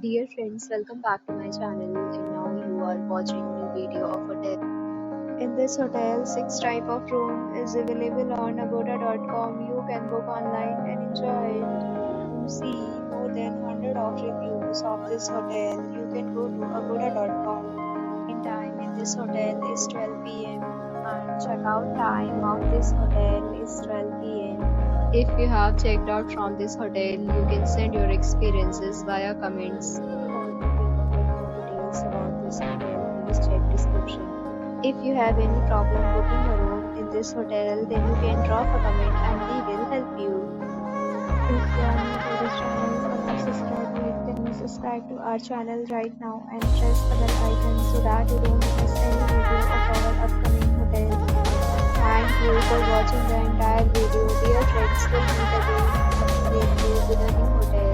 Dear friends, welcome back to my channel and now you are watching new video of hotel. In this hotel, 6 type of room is available on agoda.com. You can book online and enjoy it. To see more than 100 of reviews of this hotel, you can go to agoda.com. In time in this hotel is 12 p.m. and checkout time of this hotel is 12 p.m. If you have checked out from this hotel, you can send your experiences via comments. For booking or get more details about this hotel, please check description. If you have any problem booking a room in this hotel, then you can drop a comment and we will help you. If you are new to this channel or not subscribed yet, then subscribe to our channel right now and press the bell icon so that you don't miss any video of our upcoming hotel. Thank you for watching the entire video. Dear friends, will meet again with a new hotel.